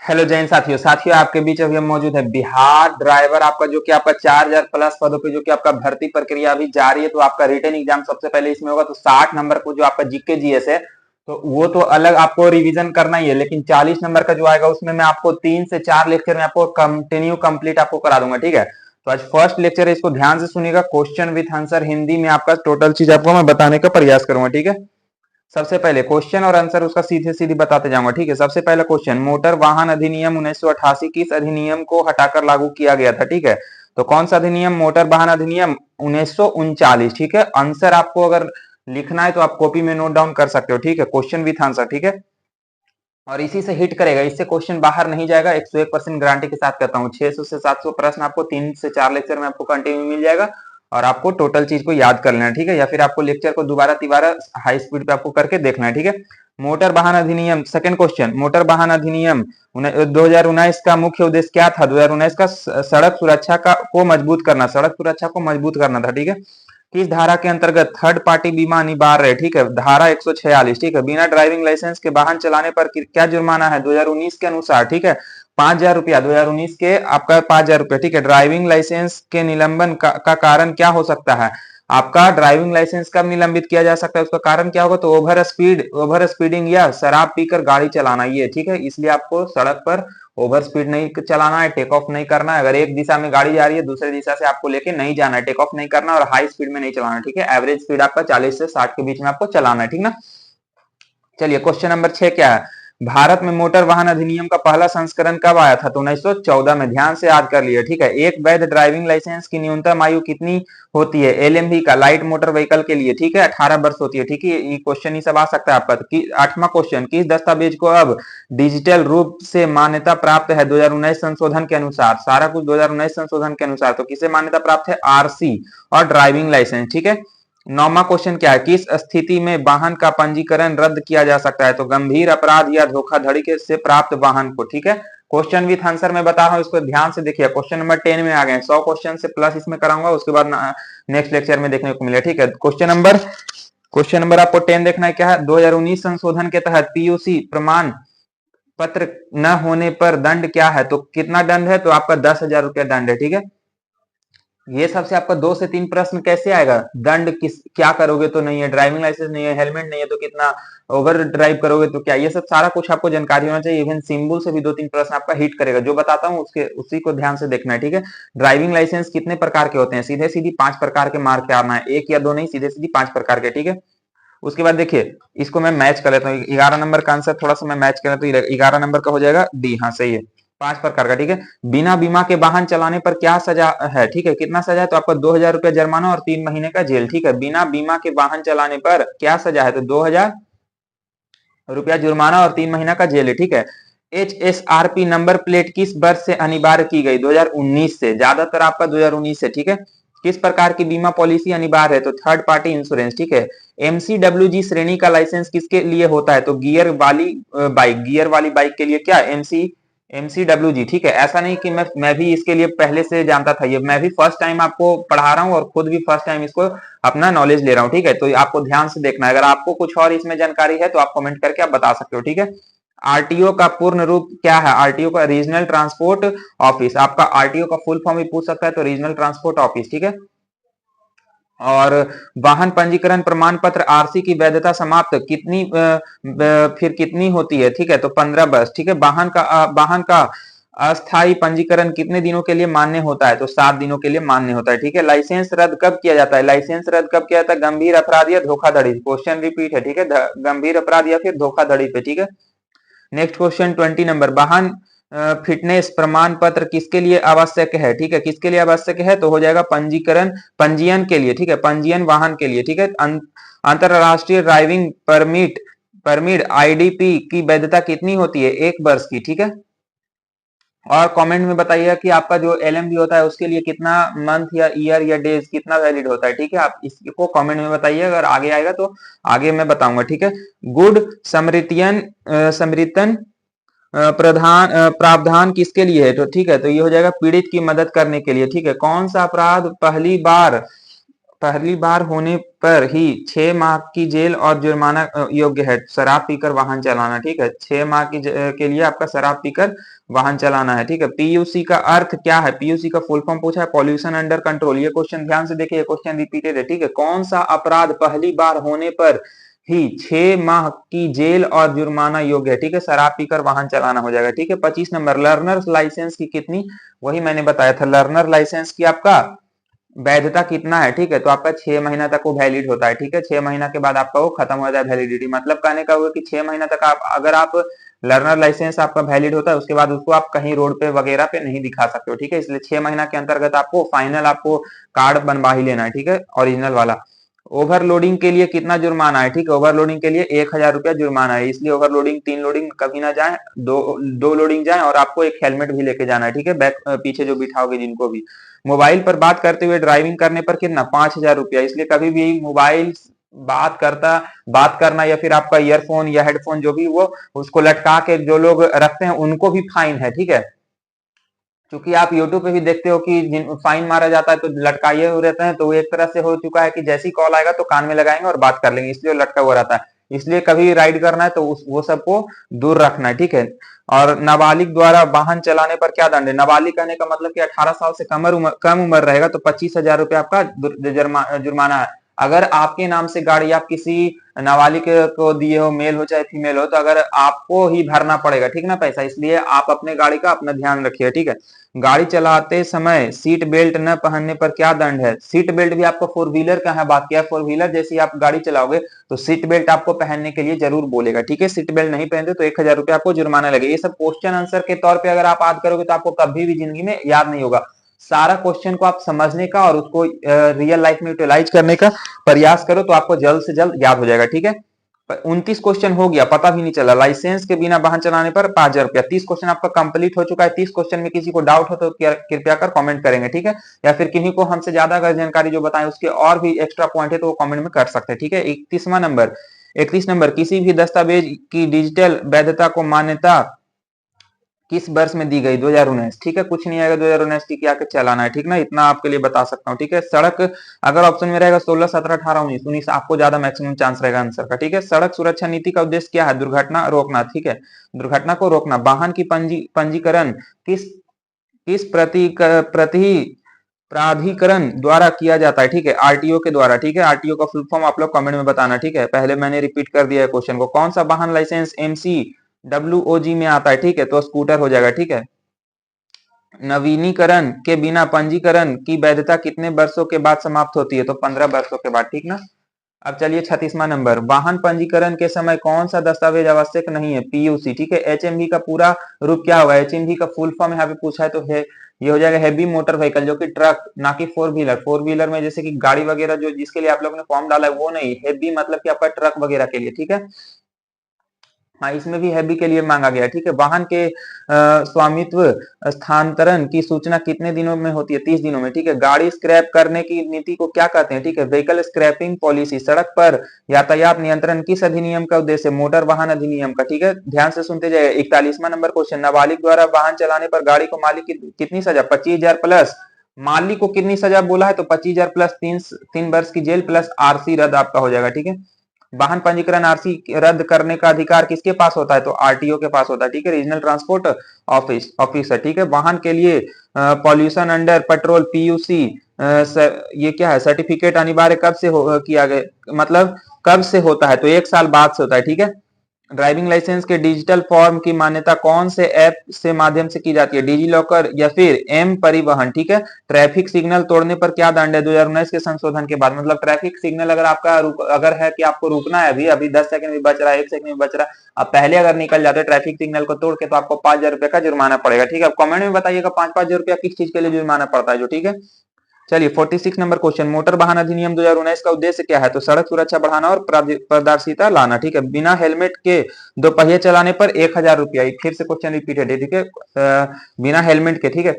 Hello Jain साथियों साथियों आपके बीच अभी हम मौजूद है बिहार ड्राइवर आपका जो कि आपका 4000 प्लस पदों पे जो कि आपका भर्ती प्रक्रिया अभी जारी है। तो आपका रिटन एग्जाम सबसे पहले इसमें होगा। तो 60 नंबर को जो आपका जीके जीएस है तो वो तो अलग आपको रिवीजन करना ही है, लेकिन 40 नंबर का जो आएगा उसमें मैं आपको 3 से 4 लेक्चर में आपको कंटिन्यू कंप्लीट आपको करा दूंगा। ठीक है, तो आज फर्स्ट लेक्चर है, इसको ध्यान से सुनिएगा। क्वेश्चन विथ आंसर हिंदी में आपका टोटल चीज आपको मैं बताने का प्रयास करूंगा। ठीक है, सबसे पहले क्वेश्चन और आंसर उसका सीधे सीधे बताते जाऊंगा। ठीक है, सबसे पहला क्वेश्चन, मोटर वाहन अधिनियम 1988 किस अधिनियम को हटाकर लागू किया गया था? ठीक है, तो कौन सा अधिनियम? मोटर वाहन अधिनियम 1939। ठीक है, आंसर आपको अगर लिखना है तो आप कॉपी में नोट डाउन कर सकते हो। ठीक है, क्वेश्चन विथ आंसर। ठीक है, और इसी से हिट करेगा, इससे क्वेश्चन बाहर नहीं जाएगा। 101% गारंटी के साथ कहता हूँ। 600 से 700 प्रश्न आपको 3 से 4 लेक्चर में आपको कंटिन्यू मिल जाएगा और आपको टोटल चीज को याद कर लेना है। ठीक है, या फिर आपको लेक्चर को दोबारा तिबारा हाई स्पीड पे आपको करके देखना है। ठीक है, मोटर वाहन अधिनियम, सेकंड क्वेश्चन, मोटर वाहन अधिनियम 2019 का मुख्य उद्देश्य क्या था? 2019 का सड़क सुरक्षा का को मजबूत करना, सड़क सुरक्षा को मजबूत करना था। ठीक है, किस धारा के अंतर्गत थर्ड पार्टी बीमा अनिवार्य है? ठीक है, धारा 146। ठीक है, बिना ड्राइविंग लाइसेंस के वाहन चलाने पर क्या जुर्माना है 2019 के अनुसार? ठीक है, 5000 रुपया 2019 के आपका 5000 रुपया। ठीक है, ड्राइविंग लाइसेंस के निलंबन का कारण क्या हो सकता है? आपका ड्राइविंग लाइसेंस कब निलंबित किया जा सकता है? उसका कारण क्या होगा? तो ओवर स्पीडिंग या शराब पीकर गाड़ी चलाना, ये ठीक है। इसलिए आपको सड़क पर ओवर स्पीड नहीं चलाना है, टेक ऑफ नहीं करना है। अगर एक दिशा में गाड़ी जा रही है दूसरी दिशा से आपको लेके नहीं जाना है, टेक ऑफ नहीं करना और हाई स्पीड में नहीं चलाना। ठीक है, एवरेज स्पीड आपका 40 से 60 के बीच में आपको चलाना है। ठीक ना, चलिए क्वेश्चन नंबर 6 क्या है? भारत में मोटर वाहन अधिनियम का पहला संस्करण कब आया था? तो 1914 में। ध्यान से याद कर लिया। ठीक है, एक वैध ड्राइविंग लाइसेंस की न्यूनतम आयु कितनी होती है? एलएमवी का, लाइट मोटर व्हीकल के लिए, ठीक है, 18 वर्ष होती है। ठीक है, ये क्वेश्चन ही सब आ सकता है आपका। तो 8वां क्वेश्चन, किस दस्तावेज को अब डिजिटल रूप से मान्यता प्राप्त है 2019 संशोधन के अनुसार? सारा कुछ 2019 संशोधन के अनुसार, तो किसे मान्यता प्राप्त है? आरसी और ड्राइविंग लाइसेंस। ठीक है, 9वां क्वेश्चन क्या है? किस स्थिति में वाहन का पंजीकरण रद्द किया जा सकता है? तो गंभीर अपराध या धोखाधड़ी के से प्राप्त वाहन को। ठीक है, क्वेश्चन विथ आंसर में बता रहा हूं, इसको ध्यान से देखिए। क्वेश्चन नंबर 10 में आ गए, 100 क्वेश्चन से प्लस इसमें कराऊंगा, उसके बाद नेक्स्ट लेक्चर में देखने को मिलेगा। ठीक है, क्वेश्चन नंबर आपको 10 देखना है। क्या है? 2019 संशोधन के तहत पीयूसी प्रमाण पत्र न होने पर दंड क्या है? तो कितना दंड है? तो आपका 10,000 रुपया दंड है। ठीक है, ये सबसे आपका 2 से 3 प्रश्न कैसे आएगा? दंड किस क्या करोगे तो नहीं है, ड्राइविंग लाइसेंस नहीं है, हेलमेट नहीं है तो कितना, ओवर ड्राइव करोगे तो क्या, ये सब सारा कुछ आपको जानकारी होना चाहिए। इवन सिंबल से भी 2-3 प्रश्न आपका हिट करेगा। जो बताता हूँ उसके उसी को ध्यान से देखना है। ठीक है, ड्राइविंग लाइसेंस कितने प्रकार के होते हैं? सीधे सीधी 5 प्रकार के मार्क के आना है, 1 या 2 नहीं, सीधे सीधी 5 प्रकार के। ठीक है, उसके बाद देखिए, इसको मैं मैच कर लेता हूँ। 11 नंबर का आंसर थोड़ा सा मैं मैच कर लेता हूँ, 11 नंबर का हो जाएगा डी। हाँ सही है, 5 प्रकार का। ठीक है, बिना बीमा के वाहन चलाने पर क्या सजा है? ठीक है, कितना सजा है? तो आपका 2000 रुपया जुर्माना और 3 महीने का जेल। ठीक है, बिना बीमा के वाहन चलाने पर क्या सजा है? तो 2000 रुपया जुर्माना और 3 महीना का जेल है। ठीक है, HSRP नंबर प्लेट किस वर्ष से अनिवार्य की गई? 2019 से, ज्यादातर आपका 2019 से। ठीक है, किस प्रकार की बीमा पॉलिसी अनिवार्य है? तो थर्ड पार्टी इंश्योरेंस। ठीक है, MCWG श्रेणी का लाइसेंस किसके लिए होता है? तो गियर वाली बाइक के लिए क्या? MCWG। ठीक है, ऐसा नहीं कि मैं भी इसके लिए पहले से जानता था, ये मैं भी फर्स्ट टाइम आपको पढ़ा रहा हूँ और खुद भी फर्स्ट टाइम इसको अपना नॉलेज ले रहा हूँ। ठीक है, तो आपको ध्यान से देखना है। अगर आपको कुछ और इसमें जानकारी है तो आप कमेंट करके आप बता सकते हो। ठीक है, आरटीओ का पूर्ण रूप क्या है? आरटीओ का रीजनल ट्रांसपोर्ट ऑफिस। आपका आरटीओ का फुल फॉर्म भी पूछ सकता है, तो रीजनल ट्रांसपोर्ट ऑफिस। ठीक है, और वाहन पंजीकरण प्रमाण पत्र आरसी की वैधता समाप्त फिर कितनी होती है? ठीक है, तो 15 वर्ष। ठीक है, वाहन का अस्थायी पंजीकरण कितने दिनों के लिए मान्य होता है? तो 7 दिनों के लिए मान्य होता है। ठीक है, लाइसेंस रद्द कब किया जाता है? लाइसेंस रद्द कब किया जाता है? गंभीर अपराध या धोखाधड़ी। क्वेश्चन रिपीट है। ठीक है, गंभीर अपराध या फिर धोखाधड़ी पे। ठीक है, नेक्स्ट क्वेश्चन 20 नंबर, वाहन फिटनेस प्रमाण पत्र किसके लिए आवश्यक है? ठीक है, किसके लिए आवश्यक है? तो हो जाएगा पंजीयन के लिए। ठीक है, पंजीयन वाहन के लिए। ठीक है, अंतरराष्ट्रीय ड्राइविंग परमिट आईडीपी की वैधता कितनी होती है? 1 वर्ष की। ठीक है, और कमेंट में बताइए कि आपका जो एलएमबी होता है उसके लिए कितना मंथ या ईयर या डेज कितना वैलिड होता है। ठीक है, आप इसको कमेंट में बताइए, अगर आगे आएगा तो आगे मैं बताऊंगा। ठीक है, गुड समृतन प्रावधान किसके लिए है? तो ठीक है, तो ये हो जाएगा पीड़ित की मदद करने के लिए। ठीक है, कौन सा अपराध पहली बार होने पर ही 6 माह की जेल और जुर्माना योग्य है शराब पीकर वाहन चलाना। ठीक है, 6 माह के लिए आपका शराब पीकर वाहन चलाना है। ठीक है, पीयूसी का अर्थ क्या है? पीयूसी का फुल फॉर्म पूछा है, पॉल्यूशन अंडर कंट्रोल। ये क्वेश्चन ध्यान से देखिए, ये क्वेश्चन रिपीटेड है। ठीक है, कौन सा अपराध पहली बार होने पर ही 6 माह की जेल और जुर्माना योग्य है? ठीक है, शराब पीकर वाहन चलाना हो जाएगा। ठीक है, 25 नंबर, लर्नर लाइसेंस की कितनी, वही मैंने बताया था, लर्नर लाइसेंस की आपका वैधता कितना है? ठीक है, तो आपका 6 महीना तक वो वैलिड होता है। ठीक है, 6 महीना के बाद आपका वो खत्म हो जाता है वैलिडिटी। मतलब कहने का हुआ कि 6 महीना तक आप, अगर आप लर्नर लाइसेंस आपका वैलिड होता है, उसके बाद उसको आप कहीं रोड पे वगैरह पे नहीं दिखा सकते हो। ठीक है, इसलिए 6 महीना के अंतर्गत आपको फाइनल आपको कार्ड बनवा ही लेना है। ठीक है, ओरिजिनल वाला। ओवरलोडिंग के लिए कितना जुर्माना है? ठीक है, ओवरलोडिंग के लिए 1,000 रुपया जुर्माना है। इसलिए ओवरलोडिंग 3 लोडिंग कभी ना जाए, दो लोडिंग जाए, और आपको एक हेलमेट भी लेके जाना है। ठीक है, बैक पीछे जो बिठाओगे जिनको भी। मोबाइल पर बात करते हुए ड्राइविंग करने पर कितना? 5,000 रुपया। इसलिए कभी भी मोबाइल बात करना, या फिर आपका ईयरफोन या हेडफोन जो भी, वो उसको लटका के जो लोग रखते हैं उनको भी फाइन है। ठीक है, क्योंकि आप यूट्यूब पे भी देखते हो कि फाइन मारा जाता है तो लटकाए हुए रहते हैं, तो वो एक तरह से हो चुका है कि जैसी कॉल आएगा तो कान में लगाएंगे और बात कर लेंगे, इसलिए लटका हुआ रहता है। इसलिए कभी राइड करना है तो वो सबको दूर रखना है। ठीक है, और नाबालिग द्वारा वाहन चलाने पर क्या दंड है? नाबालिग कहने का मतलब कि 18 साल से कम उम्र रहेगा तो 25,000 रुपया आपका जुर्माना है। अगर आपके नाम से गाड़ी आप किसी नाबालिग को दिए हो, मेल हो चाहे फीमेल हो, तो अगर आपको ही भरना पड़ेगा। ठीक ना पैसा, इसलिए आप अपने गाड़ी का अपना ध्यान रखिए। ठीक है, गाड़ी चलाते समय सीट बेल्ट न पहनने पर क्या दंड है? सीट बेल्ट भी आपको फोर व्हीलर का है, बात किया फोर व्हीलर जैसी आप गाड़ी चलाओगे तो सीट बेल्ट आपको पहनने के लिए जरूर बोलेगा। ठीक है, सीट बेल्ट नहीं पहनते तो 1,000 रुपया आपको जुर्माना लगेगा। ये सब क्वेश्चन आंसर के तौर पे अगर आप याद करोगे तो आपको कभी भी जिंदगी में याद नहीं होगा। सारा क्वेश्चन को आप समझने का और उसको रियल लाइफ में यूटिलाइज करने का प्रयास करो तो आपको जल्द से जल्द याद हो जाएगा। ठीक है, 29 क्वेश्चन हो गया, पता भी नहीं चला। लाइसेंस के बिना वाहन चलाने पर 5,000 रुपया। 30 क्वेश्चन आपका कंप्लीट हो चुका है। 30 क्वेश्चन में किसी को डाउट हो तो कृपया कर कमेंट करेंगे। ठीक है, या फिर किन्हीं को हमसे ज्यादा अगर जानकारी जो बताएं उसके और भी एक्स्ट्रा पॉइंट है तो वो कमेंट में कर सकते हैं। ठीक है, 31 नंबर, किसी भी दस्तावेज की डिजिटल वैधता को मान्यता किस वर्ष में दी गई? 2019। ठीक है, कुछ नहीं आएगा 2019 की आके चलाना है। ठीक ना, इतना आपके लिए बता सकता हूँ। ठीक है, सड़क अगर ऑप्शन में रहेगा 16, 17, 18, 19, 19 आपको ज्यादा मैक्सिमम चांस रहेगा आंसर का। ठीक है, सड़क सुरक्षा नीति का उद्देश्य क्या है? दुर्घटना रोकना। ठीक है, दुर्घटना को रोकना। वाहन की पंजीकरण किस किस प्रति प्राधिकरण द्वारा किया जाता है? ठीक है, आरटीओ के द्वारा। ठीक है, आरटीओ का फुल फॉर्म आप लोग कमेंट में बताना। ठीक है, पहले मैंने रिपीट कर दिया है क्वेश्चन को। कौन सा वाहन लाइसेंस एमसी डब्ल्यूओजी में आता है? ठीक है, तो स्कूटर हो जाएगा। ठीक है, नवीनीकरण के बिना पंजीकरण की वैधता कितने वर्षों के बाद समाप्त होती है? तो 15 वर्षों के बाद। ठीक ना, अब चलिए 36वां नंबर, वाहन पंजीकरण के समय कौन सा दस्तावेज आवश्यक नहीं है? पीयूसी। ठीक है, एचएमवी का पूरा रूप क्या होगा? एचएमवी का फुल फॉर्म यहाँ पे पूछा है तो है, ये हो जाएगा हैवी मोटर व्हीकल, जो कि ट्रक ना कि फोर व्हीलर। फोर व्हीलर में जैसे कि गाड़ी वगैरह जो जिसके लिए आप लोगों ने फॉर्म डाला है वो नहीं, हैवी मतलब कि आपका ट्रक वगैरह के लिए। ठीक है, हाँ, इसमें भी हैवी के लिए मांगा गया। ठीक है, वाहन के स्वामित्व स्थानांतरण की सूचना कितने दिनों में होती है? 30 दिनों में। ठीक है, गाड़ी स्क्रैप करने की नीति को क्या कहते हैं? ठीक है, व्हीकल स्क्रैपिंग पॉलिसी। सड़क पर यातायात नियंत्रण किस अधिनियम का उद्देश्य? मोटर वाहन अधिनियम का। ठीक है, ध्यान से सुनते जाइए। 41वां नंबर क्वेश्चन, नाबालिग द्वारा वाहन चलाने पर गाड़ी को मालिक की कितनी सजा? 25,000 प्लस। मालिक को कितनी सजा बोला है? तो 25,000 प्लस 3 वर्ष की जेल प्लस आरसी रद्द आपका हो जाएगा। ठीक है, वाहन पंजीकरण आरसी रद्द करने का अधिकार किसके पास होता है? तो आरटीओ के पास होता है। ठीक है, रीजनल ट्रांसपोर्ट ऑफिसर। ठीक है, वाहन के लिए पॉल्यूशन अंडर पेट्रोल पीयूसी ये क्या है? सर्टिफिकेट अनिवार्य कब से किया गया, मतलब कब से होता है? तो 1 साल बाद से होता है। ठीक है, ड्राइविंग लाइसेंस के डिजिटल फॉर्म की मान्यता कौन से ऐप से माध्यम से की जाती है? डिजी लॉकर या फिर एम परिवहन। ठीक है, ट्रैफिक सिग्नल तोड़ने पर क्या दंड है? 2019 के संशोधन के बाद, मतलब ट्रैफिक सिग्नल अगर आपका अगर है कि आपको रुकना है, अभी 10 सेकंड भी बच रहा है, 1 सेकंड भी बच रहा है, आप पहले अगर निकल जाते ट्रैफिक सिग्नल को तोड़ के तो आपको 5,000 रुपया का जुर्माना पड़ेगा। ठीक है, अब कमेंट में बताइएगा 5,000 रुपया किस चीज के लिए जुर्माना पड़ता है जो। ठीक है, चलिए 46 नंबर क्वेश्चन, मोटर वाहन अधिनियम 2019 का उद्देश्य क्या है? तो सड़क सुरक्षा बढ़ाना और पारदर्शिता लाना। ठीक है, बिना हेलमेट के 2 पहिए चलाने पर 1,000 रुपया। फिर से क्वेश्चन रिपीटेड है। ठीक है, बिना हेलमेट के। ठीक है,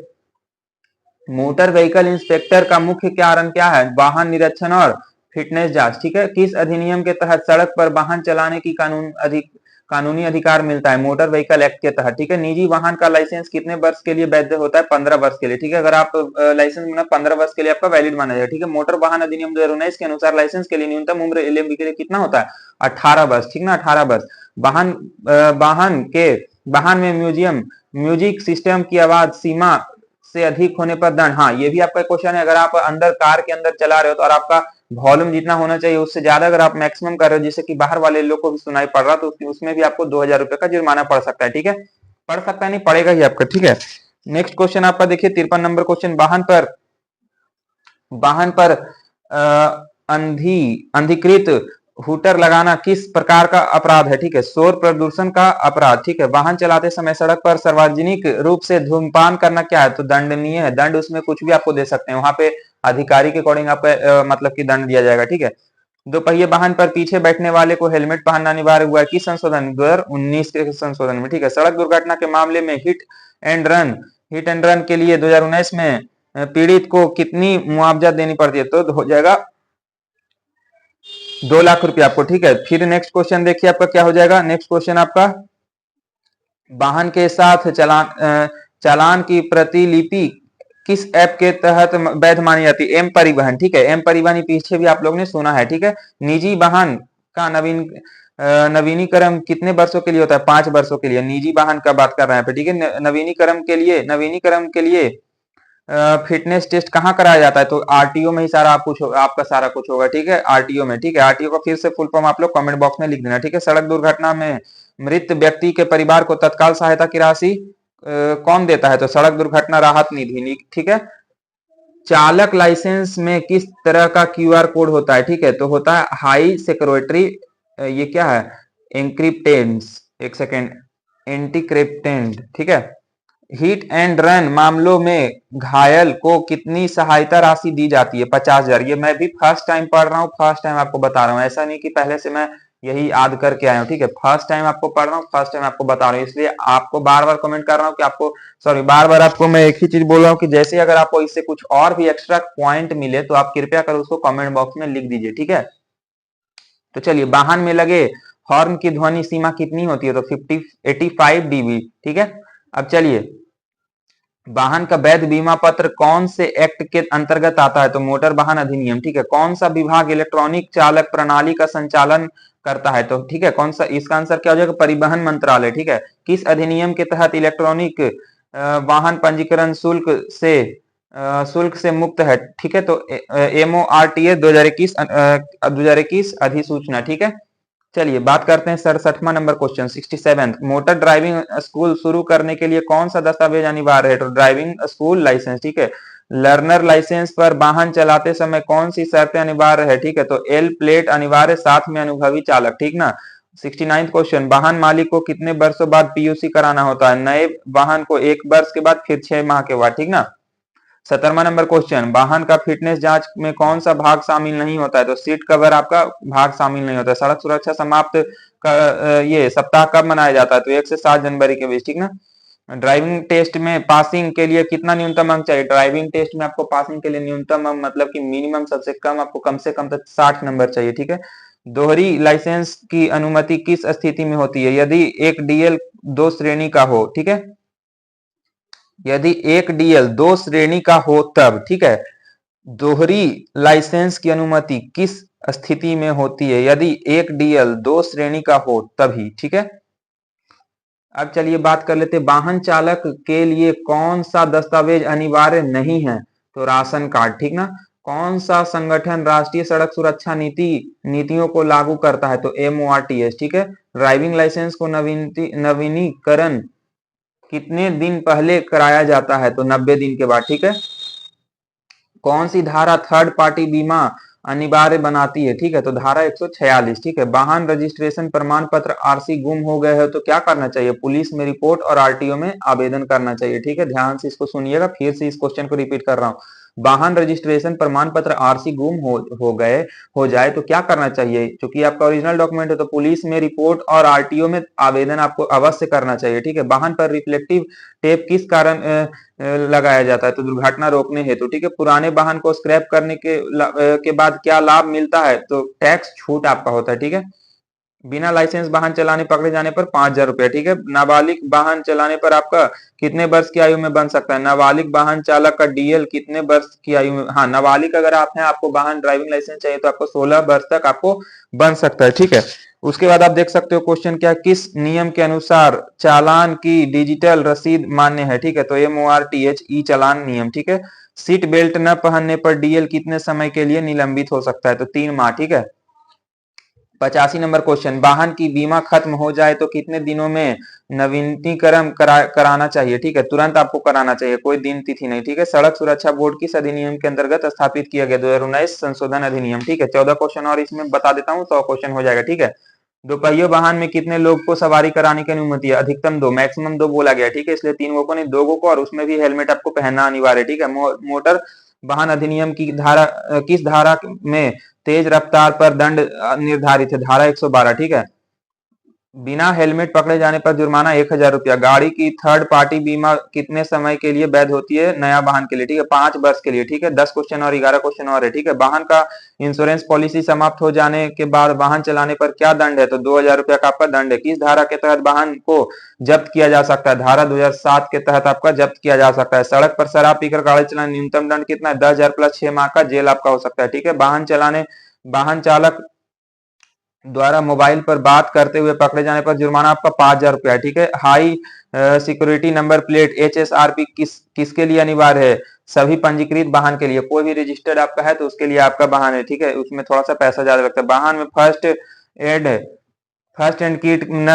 मोटर व्हीकल इंस्पेक्टर का मुख्य कारण क्या है? वाहन निरीक्षण और फिटनेस जांच। ठीक है, किस अधिनियम के तहत सड़क पर वाहन चलाने की कानूनी अधिकार मिलता है मोटर व्हीकल एक्ट के तहत, ठीक है। निजी वाहन का लाइसेंस कितने वर्ष के लिए वैध होता है? 15 वर्ष के लिए, ठीक है। अगर आप लाइसेंस बना 15 वर्ष के लिए आपका वैलिड माना जाएगा, ठीक है। मोटर वाहन अधिनियम 2019 के अनुसार लाइसेंस के लिए न्यूनतम उम्र एलएमबी के लिए कितना होता है? 18 वर्ष, ठीक ना, 18 वर्ष। वाहन में म्यूजिक सिस्टम की आवाज सीमा से अधिक होने पर दंड। हाँ, ये भी आपका क्वेश्चन है। अगर आप अंदर कार के अंदर चला रहे हो तो और आपका वॉल्यूम जितना होना चाहिए उससे ज्यादा अगर आप मैक्सिमम कर रहे हो, जिससे कि बाहर वाले लोग को भी सुनाई पड़ रहा, तो उसमें भी आपको 2000 रुपए का जुर्माना पड़ सकता है, ठीक है। पड़ सकता है नहीं, पड़ेगा ही आपका, ठीक है। नेक्स्ट क्वेश्चन आपका देखिए 53 नंबर क्वेश्चन, वाहन पर अनधिकृत हुटर लगाना किस प्रकार का अपराध है? ठीक है, शोर प्रदूषण का अपराध, ठीक है। वाहन चलाते समय सड़क पर सार्वजनिक रूप से धूम्रपान करना क्या है? तो दंडनीय है। दंड उसमें कुछ भी आपको दे सकते हैं, वहां पे अधिकारी के अकॉर्डिंग आपको मतलब कि दंड दिया जाएगा, ठीक है। दोपहिए वाहन पर पीछे बैठने वाले को हेलमेट पहनना अनिवार्य हुआ है किस संशोधन? 2019 के संशोधन में, ठीक है। सड़क दुर्घटना के मामले में हिट एंड रन के लिए 2019 में पीड़ित को कितनी मुआवजा देनी पड़ती है? तो हो जाएगा 2 लाख रुपया आपको, ठीक है। फिर नेक्स्ट क्वेश्चन देखिए आपका क्या हो जाएगा। नेक्स्ट क्वेश्चन आपका, वाहन के साथ चालान की प्रतिलिपि किस ऐप के तहत वैध मानी जाती है? एम परिवहन, ठीक है। एम परिवहन पीछे भी आप लोग ने सुना है, ठीक है। निजी वाहन का नवीनीकरण कितने वर्षों के लिए होता है? 5 वर्षों के लिए। निजी वाहन का बात कर रहे हैं, ठीक है। नवीनीकरण के लिए फिटनेस टेस्ट कहाँ कराया जाता है? तो आरटीओ में ही सारा आपका सारा कुछ होगा, ठीक है। आरटीओ में, ठीक है। आरटीओ का फिर से फुल फॉर्म आप लोग कमेंट बॉक्स में लिख देना, ठीक है। सड़क दुर्घटना में मृत व्यक्ति के परिवार को तत्काल सहायता की राशि कौन देता है? तो सड़क दुर्घटना राहत निधि, ठीक है। चालक लाइसेंस में किस तरह का क्यूआर कोड होता है? ठीक है, तो होता है हाई सिक्योरिटी, ये क्या है? एनक्रिप्टेंस, एक सेकेंड, एंटीक्रिप्टेंट, ठीक है। हिट एंड रन मामलों में घायल को कितनी सहायता राशि दी जाती है? 50,000। ये मैं भी फर्स्ट टाइम पढ़ रहा हूँ, फर्स्ट टाइम आपको बता रहा हूँ, ऐसा नहीं कि पहले से मैं यही याद करके आया हूँ, ठीक है। फर्स्ट टाइम आपको पढ़ रहा हूँ, फर्स्ट टाइम आपको बता रहा हूँ, इसलिए आपको बार बार कमेंट कर रहा हूँ कि आपको, सॉरी, बार बार आपको मैं एक ही चीज बोल रहा हूँ कि जैसे अगर आपको इससे कुछ और भी एक्स्ट्रा पॉइंट मिले तो आप कृपया कर उसको कमेंट बॉक्स में लिख दीजिए, ठीक है। तो चलिए, वाहन में लगे हॉर्न की ध्वनि सीमा कितनी होती है? तो 85 डीबी, ठीक है। अब चलिए, वाहन का वैध बीमा पत्र कौन से एक्ट के अंतर्गत आता है? तो मोटर वाहन अधिनियम, ठीक है। कौन सा विभाग इलेक्ट्रॉनिक चालक प्रणाली का संचालन करता है? तो ठीक है, कौन सा, इसका आंसर क्या हो जाएगा? परिवहन मंत्रालय, ठीक है। किस अधिनियम के तहत इलेक्ट्रॉनिक वाहन पंजीकरण शुल्क से मुक्त है? ठीक है, तो MORTH 2021 अधिसूचना, ठीक है। चलिए बात करते हैं 67वां number question, 67। Motor driving school शुरू करने के लिए कौन सा दस्तावेज अनिवार्य है? तो ड्राइविंग स्कूल लाइसेंस, ठीक है। लर्नर लाइसेंस पर वाहन चलाते समय कौन सी शर्तें अनिवार्य है? ठीक है, तो एल प्लेट अनिवार्य, साथ में अनुभवी चालक, ठीक ना। 69 क्वेश्चन, वाहन मालिक को कितने वर्षों बाद PUC कराना होता है? नए वाहन को 1 वर्ष के बाद, फिर 6 माह के बाद, ठीक ना। 17वां नंबर क्वेश्चन, वाहन का फिटनेस जांच में कौन सा भाग शामिल नहीं होता है? तो सीट कवर आपका भाग शामिल नहीं होता है। सड़क सुरक्षा समाप्त ये सप्ताह कब मनाया जाता है? तो 1 से 7 जनवरी के बीच, ठीक ना। ड्राइविंग टेस्ट में पासिंग के लिए कितना न्यूनतम अंक चाहिए? ड्राइविंग टेस्ट में आपको पासिंग के लिए न्यूनतम अंक मतलब कि मिनिमम सबसे कम आपको कम से कम तक 60 नंबर चाहिए, ठीक है। दोहरी लाइसेंस की अनुमति किस स्थिति में होती है? यदि एक DL 2 श्रेणी का हो, ठीक है। यदि एक DL 2 श्रेणी का हो तब, ठीक है। दोहरी लाइसेंस की अनुमति किस स्थिति में होती है? यदि एक DL 2 श्रेणी का हो तभी, ठीक है। अब चलिए बात कर लेते हैं, वाहन चालक के लिए कौन सा दस्तावेज अनिवार्य नहीं है? तो राशन कार्ड, ठीक ना। कौन सा संगठन राष्ट्रीय सड़क सुरक्षा नीतियों को लागू करता है? तो MORTH, ठीक है। ड्राइविंग लाइसेंस को नवीनीकरण कितने दिन पहले कराया जाता है? तो 90 दिन के बाद, ठीक है। कौन सी धारा थर्ड पार्टी बीमा अनिवार्य बनाती है? ठीक है, तो धारा 146, ठीक है। वाहन रजिस्ट्रेशन प्रमाण पत्र RC गुम हो गए हो तो क्या करना चाहिए? पुलिस में रिपोर्ट और RTO में आवेदन करना चाहिए, ठीक है। ध्यान से इसको सुनिएगा, फिर से इस क्वेश्चन को रिपीट कर रहा हूँ। वाहन रजिस्ट्रेशन प्रमाण पत्र RC गुम हो जाए तो क्या करना चाहिए? क्योंकि आपका ओरिजिनल डॉक्यूमेंट है तो पुलिस में रिपोर्ट और RTO में आवेदन आपको अवश्य करना चाहिए, ठीक है। वाहन पर रिफ्लेक्टिव टेप किस कारण लगाया जाता है? तो दुर्घटना रोकने हेतु, ठीक है। पुराने वाहन को स्क्रैप करने के बाद क्या लाभ मिलता है? तो टैक्स छूट आपका होता है, ठीक है। बिना लाइसेंस वाहन चलाने पकड़े जाने पर 5,000 रुपया, ठीक है। नाबालिग वाहन चलाने पर आपका कितने वर्ष की आयु में बन सकता है? नाबालिग वाहन चालक का डीएल कितने वर्ष की आयु में, हाँ नाबालिग अगर आप हैं, आपको वाहन ड्राइविंग लाइसेंस चाहिए तो आपको 16 वर्ष तक आपको बन सकता है, ठीक है। उसके बाद आप देख सकते हो क्वेश्चन क्या, किस नियम के अनुसार चालान की डिजिटल रसीद मान्य है, ठीक है। तो MORTH ई चालान नियम, ठीक है। सीट बेल्ट न पहनने पर डीएल कितने समय के लिए निलंबित हो सकता है? तो 3 माह, ठीक है। 85 नंबर क्वेश्चन, वाहन की बीमा खत्म हो जाए तो कितने दिनों में नवीनीकरण कराना चाहिए, ठीक है। तुरंत आपको कराना चाहिए, कोई दिन तिथि नहीं, ठीक है। सड़क सुरक्षा बोर्ड किस अधिनियम के अंतर्गत स्थापित किया गया? 2019 संशोधन अधिनियम, ठीक है। 14 क्वेश्चन और इसमें बता देता हूँ, 100 क्वेश्चन हो जाएगा, ठीक है। दोपहिया वाहन में कितने लोग को सवारी कराने की अनुमति है? अधिकतम 2, मैक्सिमम 2 बोला गया, ठीक है। इसलिए 3 लोगों को नहीं, 2 को, और उसमें भी हेलमेट आपको पहनना अनिवार्य है, ठीक है। मोटर वाहन अधिनियम की धारा किस धारा में तेज रफ्तार पर दंड निर्धारित है? धारा 112, ठीक है। बिना हेलमेट पकड़े जाने पर जुर्माना 1,000 रुपया। गाड़ी की थर्ड पार्टी बीमा कितने समय के लिए वैध होती है नया वाहन के लिए? ठीक है, 5 वर्ष के लिए, ठीक है। 10 क्वेश्चन और 11 क्वेश्चन और है, ठीक है। वाहन का इंश्योरेंस पॉलिसी समाप्त हो जाने के बाद वाहन चलाने पर क्या दंड है? तो 2,000 रुपया का आपका दंड है। किस धारा के तहत वाहन को जब्त किया जा सकता है? धारा 2007 के तहत आपका जब्त किया जा सकता है। सड़क पर शराब पीकर गाड़ी चलाने न्यूनतम दंड कितना है? 10,000 प्लस 6 माह का जेल आपका हो सकता है, ठीक है। वाहन चालक द्वारा मोबाइल पर बात करते हुए पकड़े जाने पर जुर्माना आपका 5,000 रुपया है, ठीक है। High security number plate HSRP किसके लिए अनिवार्य है? सभी पंजीकृत वाहन के लिए। कोई भी रजिस्टर्ड आपका है तो उसके लिए आपका वाहन है, ठीक है। उसमें थोड़ा सा पैसा ज्यादा लगता है। वाहन में एड फर्स्ट एड किट न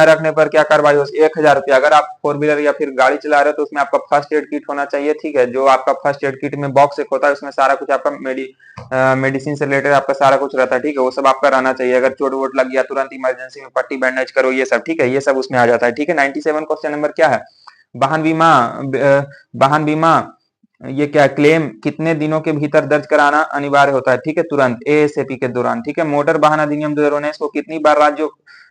रखने पर क्या कार्रवाई हो? 1,000 रुपया। अगर आप 4 व्हीलर या फिर गाड़ी चला रहे हो तो उसमें आपका फर्स्ट एड किट होना चाहिए, ठीक है। जो आपका फर्स्ट एड किट में बॉक्स एक होता है, उसमें सारा कुछ आपका मेडिसिन से रिलेटेड आपका सारा कुछ रहता है, ठीक है। वो सब आपका रहना चाहिए। अगर चोट वोट लग गया तुरंत इमरजेंसी में पट्टी बैंडेज करो, ये सब, ठीक है। ये सब उसमें आ जाता है, ठीक है। 97 क्वेश्चन नंबर क्या है? वाहन बीमा वाहन बीमा ये क्या क्लेम कितने दिनों के भीतर दर्ज कराना अनिवार्य होता है? ठीक है, तुरंत ASAP के दौरान, ठीक है। मोटर वाहन अधिनियम 2019 को कितनी बार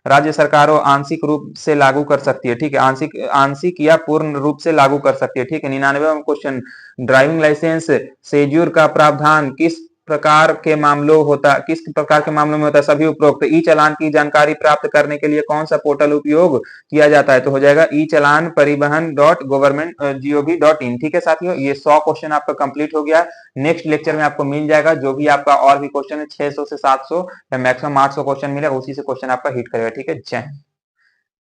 राज्य सरकारों आंशिक रूप से लागू कर सकती है? ठीक है, आंशिक आंशिक या पूर्ण रूप से लागू कर सकती है, ठीक है। 99वां क्वेश्चन, ड्राइविंग लाइसेंस सेज्योर का प्रावधान किस प्रकार के मामलों में होता है? सभी उपरोक्त। ई चालान की जानकारी प्राप्त करने के लिए कौन सा पोर्टल उपयोग किया जाता है? तो हो जाएगा ई चालान परिवहन.gov.in, ठीक है साथियों। ये 100 क्वेश्चन आपका कंप्लीट हो गया। नेक्स्ट लेक्चर में आपको मिल जाएगा जो भी आपका और भी क्वेश्चन है, 600 से 700 या मैक्सिमम 800 क्वेश्चन मिलेगा, उसी से क्वेश्चन आपका हिट करेगा, ठीक है। जय हिंद।